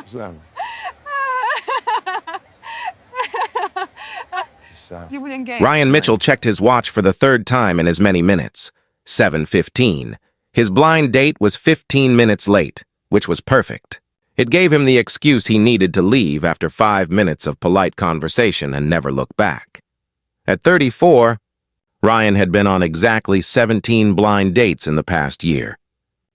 Zwem. Ryan Mitchell checked his watch for the third time in as many minutes. 7:15. His blind date was 15 minutes late, which was perfect. It gave him the excuse he needed to leave after 5 minutes of polite conversation and never look back. At 34, Ryan had been on exactly 17 blind dates in the past year,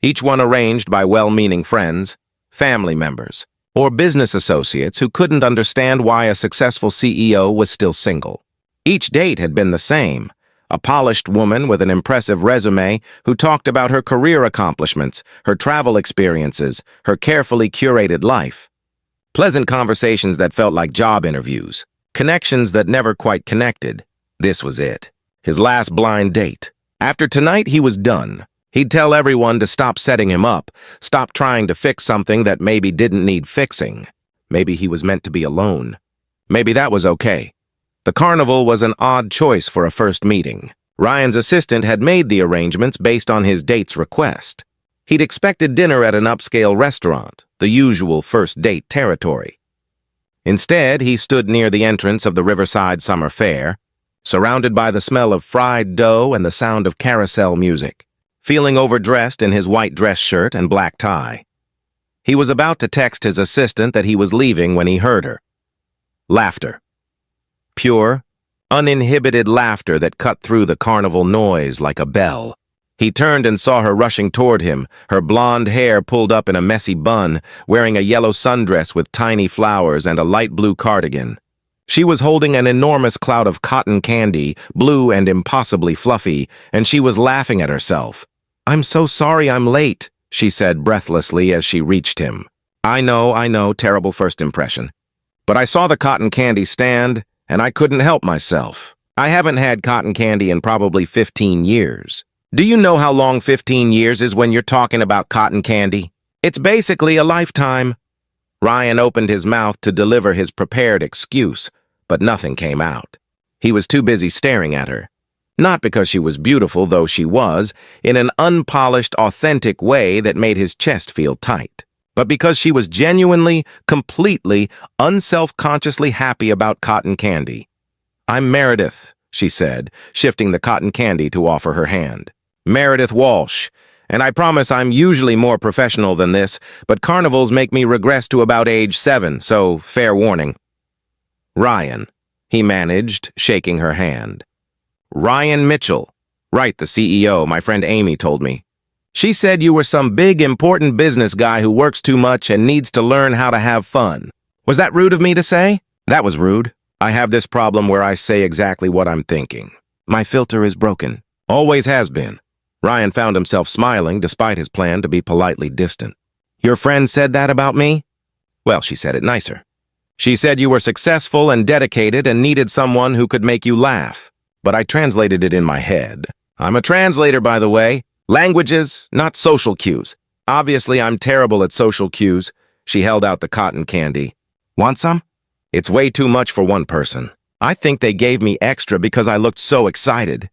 each one arranged by well-meaning friends, family members, or business associates who couldn't understand why a successful CEO was still single. Each date had been the same: a polished woman with an impressive resume who talked about her career accomplishments, her travel experiences, her carefully curated life. Pleasant conversations that felt like job interviews, connections that never quite connected. This was it. His last blind date. After tonight, he was done. He'd tell everyone to stop setting him up, stop trying to fix something that maybe didn't need fixing. Maybe he was meant to be alone. Maybe that was okay. The carnival was an odd choice for a first meeting. Ryan's assistant had made the arrangements based on his date's request. He'd expected dinner at an upscale restaurant, the usual first date territory. Instead, he stood near the entrance of the Riverside Summer Fair, surrounded by the smell of fried dough and the sound of carousel music, feeling overdressed in his white dress shirt and black tie. He was about to text his assistant that he was leaving when he heard her. Laughter. Pure, uninhibited laughter that cut through the carnival noise like a bell. He turned and saw her rushing toward him, her blonde hair pulled up in a messy bun, wearing a yellow sundress with tiny flowers and a light blue cardigan. She was holding an enormous cloud of cotton candy, blue and impossibly fluffy, and she was laughing at herself. "I'm so sorry I'm late," she said breathlessly as she reached him. I know, terrible first impression. But I saw the cotton candy stand, and I couldn't help myself. I haven't had cotton candy in probably 15 years. Do you know how long 15 years is when you're talking about cotton candy? It's basically a lifetime. Ryan opened his mouth to deliver his prepared excuse, but nothing came out. He was too busy staring at her. Not because she was beautiful, though she was, in an unpolished, authentic way that made his chest feel tight, but because she was genuinely, completely, unself-consciously happy about cotton candy. "I'm Meredith," she said, shifting the cotton candy to offer her hand. "Meredith Walsh, and I promise I'm usually more professional than this, but carnivals make me regress to about age 7, so fair warning." "Ryan," he managed, shaking her hand. "Ryan Mitchell. Right, the CEO, my friend Amy told me. She said you were some big, important business guy who works too much and needs to learn how to have fun. Was that rude of me to say?" "That was rude. I have this problem where I say exactly what I'm thinking. My filter is broken. Always has been." Ryan found himself smiling despite his plan to be politely distant. "Your friend said that about me?" "Well, she said it nicer. She said you were successful and dedicated and needed someone who could make you laugh. But I translated it in my head. I'm a translator, by the way. Languages, not social cues. Obviously, I'm terrible at social cues." She held out the cotton candy. "Want some?" "It's way too much for one person. I think they gave me extra because I looked so excited."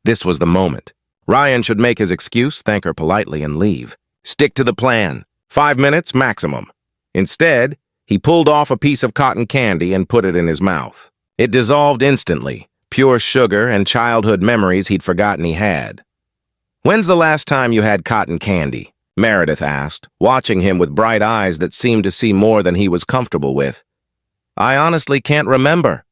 This was the moment. Ryan should make his excuse, thank her politely, and leave. Stick to the plan. 5 minutes maximum. Instead, he pulled off a piece of cotton candy and put it in his mouth. It dissolved instantly, pure sugar and childhood memories he'd forgotten he had. "When's the last time you had cotton candy?" Meredith asked, watching him with bright eyes that seemed to see more than he was comfortable with. "I honestly can't remember."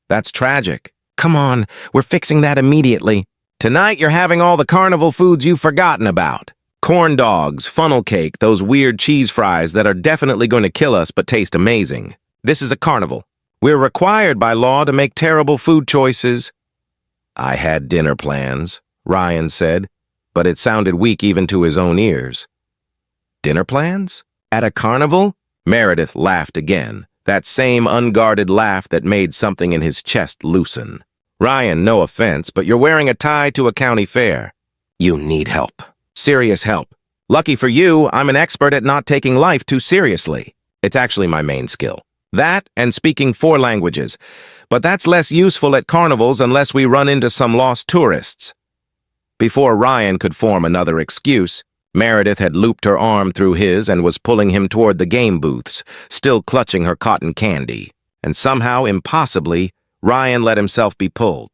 "That's tragic." "Come on, we're fixing that immediately. Tonight you're having all the carnival foods you've forgotten about. Corn dogs, funnel cake, those weird cheese fries that are definitely going to kill us but taste amazing. This is a carnival. We're required by law to make terrible food choices." "I had dinner plans," Ryan said, but it sounded weak even to his own ears. "Dinner plans? At a carnival?" Meredith laughed again, that same unguarded laugh that made something in his chest loosen. "Ryan, no offense, but you're wearing a tie to a county fair. You need help. Serious help. Lucky for you, I'm an expert at not taking life too seriously. It's actually my main skill. That and speaking 4 languages. But that's less useful at carnivals unless we run into some lost tourists." Before Ryan could form another excuse, Meredith had looped her arm through his and was pulling him toward the game booths, still clutching her cotton candy. And somehow, impossibly, Ryan let himself be pulled.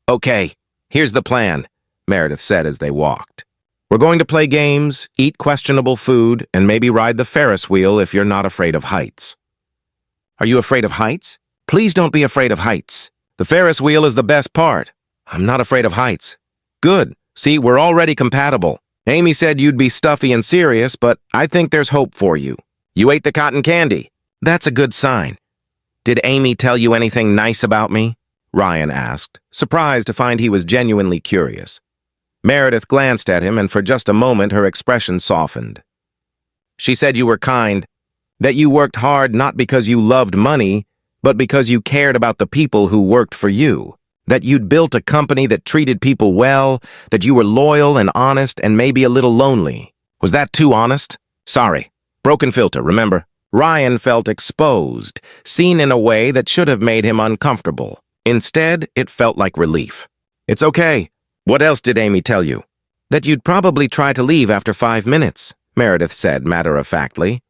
"Okay, here's the plan," Meredith said as they walked. "We're going to play games, eat questionable food, and maybe ride the Ferris wheel if you're not afraid of heights." "Are you afraid of heights?" "Please don't be afraid of heights. The Ferris wheel is the best part." "I'm not afraid of heights." "Good. See, we're already compatible. Amy said you'd be stuffy and serious, but I think there's hope for you. You ate the cotton candy. That's a good sign." "Did Amy tell you anything nice about me?" Ryan asked, surprised to find he was genuinely curious. Meredith glanced at him, and for just a moment her expression softened. "She said you were kind, that you worked hard not because you loved money, but because you cared about the people who worked for you. That you'd built a company that treated people well, that you were loyal and honest and maybe a little lonely. Was that too honest? Sorry. Broken filter, remember?" Ryan felt exposed, seen in a way that should have made him uncomfortable. Instead, it felt like relief. "It's okay. What else did Amy tell you?" "That you'd probably try to leave after 5 minutes, Meredith said matter-of-factly.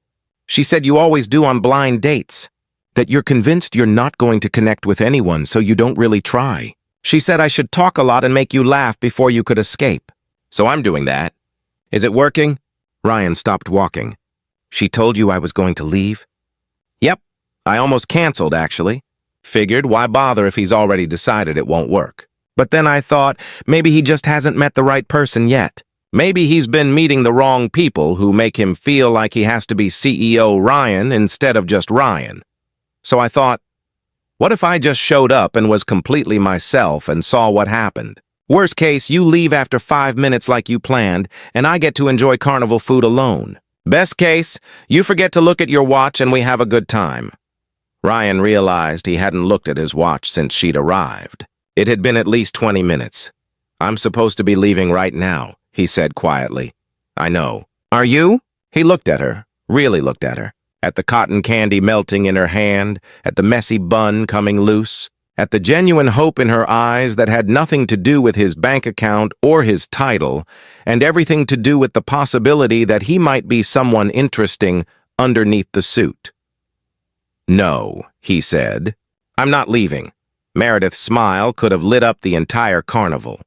"She said you always do on blind dates. That you're convinced you're not going to connect with anyone, so you don't really try. She said I should talk a lot and make you laugh before you could escape. So I'm doing that. Is it working?" Ryan stopped walking. "She told you I was going to leave?" "Yep. I almost canceled, actually. Figured, why bother if he's already decided it won't work. But then I thought, maybe he just hasn't met the right person yet. Maybe he's been meeting the wrong people who make him feel like he has to be CEO Ryan instead of just Ryan. So I thought, what if I just showed up and was completely myself and saw what happened? Worst case, you leave after 5 minutes like you planned, and I get to enjoy carnival food alone. Best case, you forget to look at your watch and we have a good time." Ryan realized he hadn't looked at his watch since she'd arrived. It had been at least 20 minutes. "I'm supposed to be leaving right now," he said quietly. "I know." "Are you?" He looked at her, really looked at her. At the cotton candy melting in her hand, at the messy bun coming loose, at the genuine hope in her eyes that had nothing to do with his bank account or his title, and everything to do with the possibility that he might be someone interesting underneath the suit. "No," he said. "I'm not leaving." Meredith's smile could have lit up the entire carnival.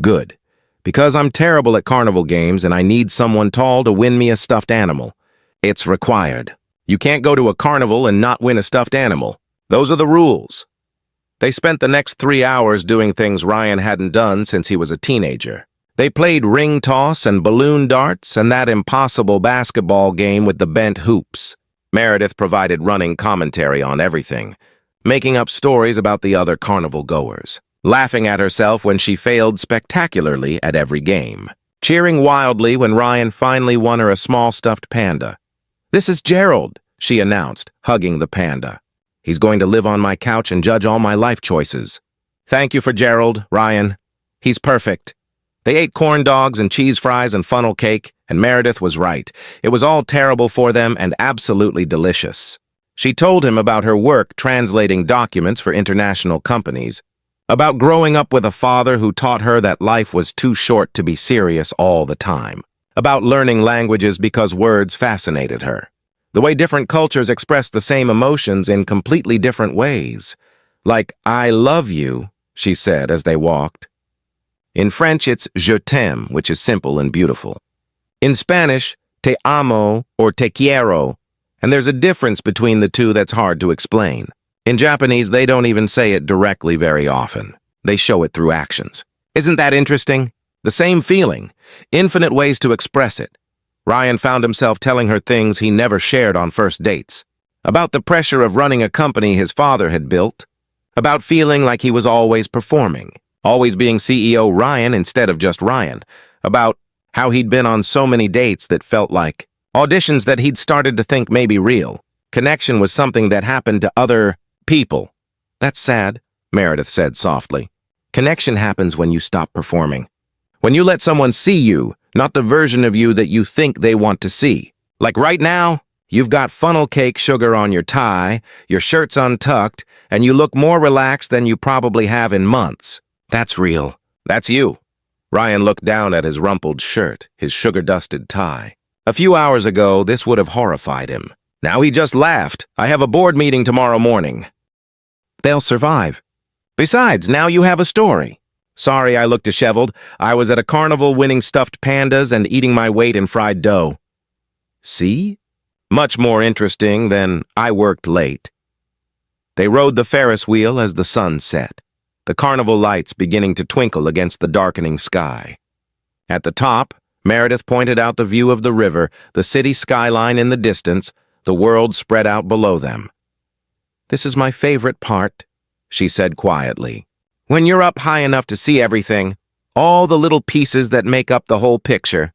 "Good, because I'm terrible at carnival games and I need someone tall to win me a stuffed animal. It's required. You can't go to a carnival and not win a stuffed animal. Those are the rules." They spent the next 3 hours doing things Ryan hadn't done since he was a teenager. They played ring toss and balloon darts and that impossible basketball game with the bent hoops. Meredith provided running commentary on everything, making up stories about the other carnival goers, laughing at herself when she failed spectacularly at every game, cheering wildly when Ryan finally won her a small stuffed panda. "This is Gerald," she announced, hugging the panda. "He's going to live on my couch and judge all my life choices." "Thank you for Gerald, Ryan. He's perfect." They ate corn dogs and cheese fries and funnel cake, and Meredith was right. It was all terrible for them and absolutely delicious. She told him about her work translating documents for international companies, about growing up with a father who taught her that life was too short to be serious all the time, about learning languages because words fascinated her, the way different cultures express the same emotions in completely different ways. Like, "I love you," she said as they walked. In French, it's je t'aime, which is simple and beautiful. In Spanish, te amo or te quiero, and there's a difference between the two that's hard to explain. In Japanese, they don't even say it directly very often. They show it through actions. Isn't that interesting? The same feeling, infinite ways to express it. Ryan found himself telling her things he never shared on first dates, about the pressure of running a company his father had built, about feeling like he was always performing, always being CEO Ryan instead of just Ryan, about how he'd been on so many dates that felt like auditions that he'd started to think may be real. Connection was something that happened to other people. "That's sad," Meredith said softly. "Connection happens when you stop performing. When you let someone see you, not the version of you that you think they want to see. Like right now, you've got funnel cake sugar on your tie, your shirt's untucked, and you look more relaxed than you probably have in months. That's real. That's you." Ryan looked down at his rumpled shirt, his sugar-dusted tie. A few hours ago, this would have horrified him. Now he just laughed. I have a board meeting tomorrow morning. They'll survive. Besides, now you have a story. Sorry I look disheveled. I was at a carnival winning stuffed pandas and eating my weight in fried dough. See? Much more interesting than I worked late. They rode the Ferris wheel as the sun set, the carnival lights beginning to twinkle against the darkening sky. At the top, Meredith pointed out the view of the river, the city skyline in the distance, the world spread out below them. This is my favorite part, she said quietly. When you're up high enough to see everything, all the little pieces that make up the whole picture.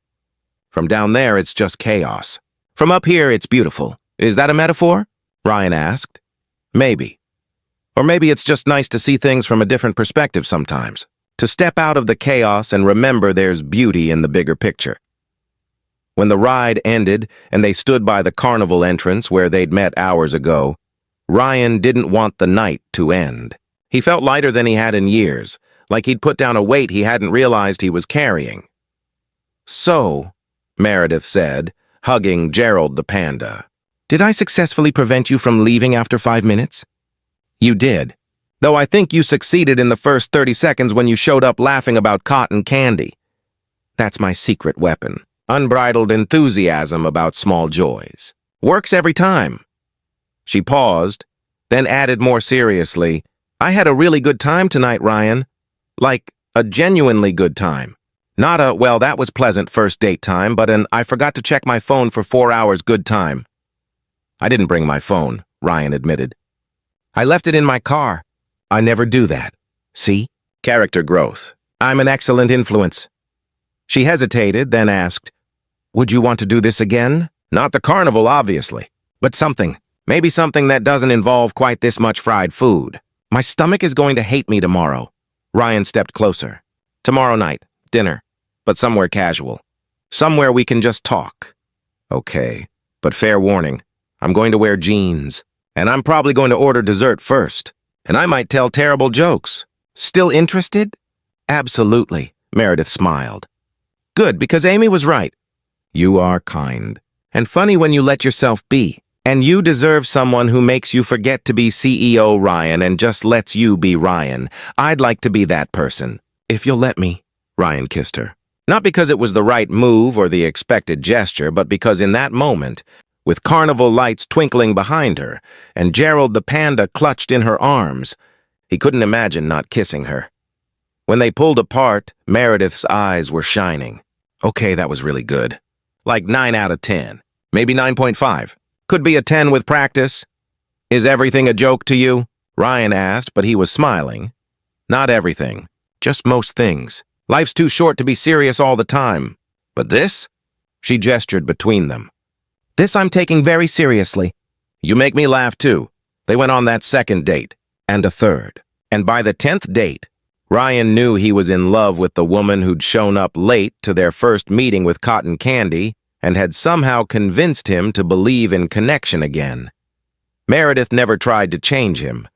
From down there, it's just chaos. From up here, it's beautiful. Is that a metaphor? Ryan asked. Maybe. Or maybe it's just nice to see things from a different perspective sometimes. To step out of the chaos and remember there's beauty in the bigger picture. When the ride ended and they stood by the carnival entrance where they'd met hours ago, Ryan didn't want the night to end. He felt lighter than he had in years, like he'd put down a weight he hadn't realized he was carrying. So, Meredith said, hugging Gerald the panda, did I successfully prevent you from leaving after 5 minutes? You did. Though I think you succeeded in the first 30 seconds when you showed up laughing about cotton candy. That's my secret weapon. Unbridled enthusiasm about small joys. Works every time. She paused, then added more seriously, I had a really good time tonight, Ryan. Like, a genuinely good time. Not a, well, that was pleasant first date time, but an I forgot to check my phone for 4 hours good time. I didn't bring my phone, Ryan admitted. I left it in my car. I never do that. See? Character growth. I'm an excellent influence. She hesitated, then asked, would you want to do this again? Not the carnival, obviously, but something. Maybe something that doesn't involve quite this much fried food. My stomach is going to hate me tomorrow. Ryan stepped closer. Tomorrow night, dinner, but somewhere casual. Somewhere we can just talk. Okay, but fair warning, I'm going to wear jeans, and I'm probably going to order dessert first, and I might tell terrible jokes. Still interested? Absolutely, Meredith smiled. Good, because Amy was right. You are kind, and funny when you let yourself be. And you deserve someone who makes you forget to be CEO Ryan and just lets you be Ryan. I'd like to be that person. If you'll let me. Ryan kissed her. Not because it was the right move or the expected gesture, but because in that moment, with carnival lights twinkling behind her and Gerald the panda clutched in her arms, he couldn't imagine not kissing her. When they pulled apart, Meredith's eyes were shining. Okay, that was really good. Like 9 out of 10. Maybe 9.5. Could be a 10 with practice. Is everything a joke to you? Ryan asked, but he was smiling. Not everything. Just most things. Life's too short to be serious all the time. But this? She gestured between them. This I'm taking very seriously. You make me laugh too. They went on that second date. And a third. And by the 10th date, Ryan knew he was in love with the woman who'd shown up late to their first meeting with cotton candy and had somehow convinced him to believe in connection again. Meredith never tried to change him.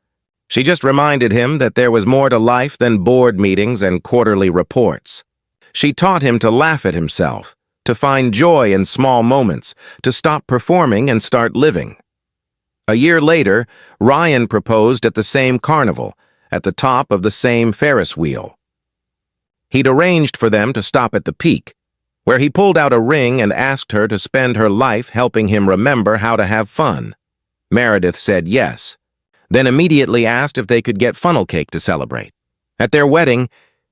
She just reminded him that there was more to life than board meetings and quarterly reports. She taught him to laugh at himself, to find joy in small moments, to stop performing and start living. A year later, Ryan proposed at the same carnival, at the top of the same Ferris wheel. He'd arranged for them to stop at the peak, where he pulled out a ring and asked her to spend her life helping him remember how to have fun. Meredith said yes, then immediately asked if they could get funnel cake to celebrate. At their wedding,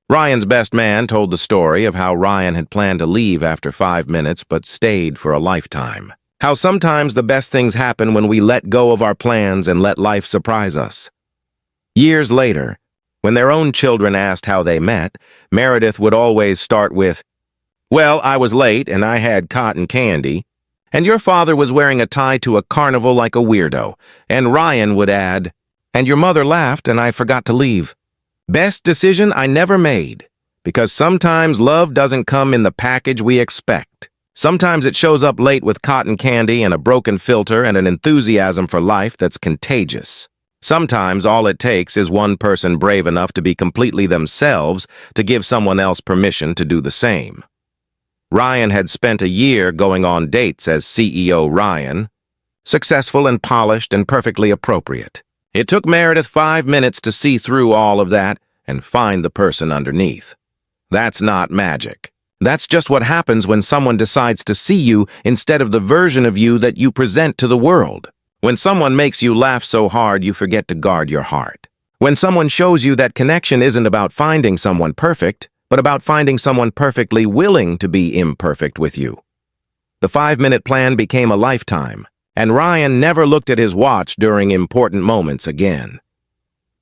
Ryan's best man told the story of how Ryan had planned to leave after 5 minutes but stayed for a lifetime. How sometimes the best things happen when we let go of our plans and let life surprise us. Years later, when their own children asked how they met, Meredith would always start with, well, I was late and I had cotton candy, and your father was wearing a tie to a carnival like a weirdo, and Ryan would add, and your mother laughed and I forgot to leave. Best decision I never made, because sometimes love doesn't come in the package we expect. Sometimes it shows up late with cotton candy and a broken filter and an enthusiasm for life that's contagious. Sometimes all it takes is one person brave enough to be completely themselves to give someone else permission to do the same. Ryan had spent a year going on dates as CEO Ryan, successful and polished and perfectly appropriate. It took Meredith 5 minutes to see through all of that and find the person underneath. That's not magic. That's just what happens when someone decides to see you instead of the version of you that you present to the world. When someone makes you laugh so hard you forget to guard your heart. When someone shows you that connection isn't about finding someone perfect, but about finding someone perfectly willing to be imperfect with you. The 5-minute plan became a lifetime, and Ryan never looked at his watch during important moments again.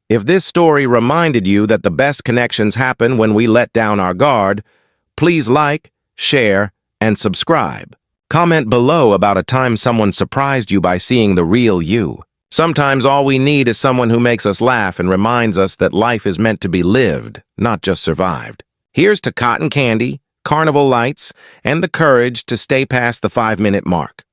If this story reminded you that the best connections happen when we let down our guard, please like, share, and subscribe. Comment below about a time someone surprised you by seeing the real you. Sometimes all we need is someone who makes us laugh and reminds us that life is meant to be lived, not just survived. Here's to cotton candy, carnival lights, and the courage to stay past the 5-minute mark.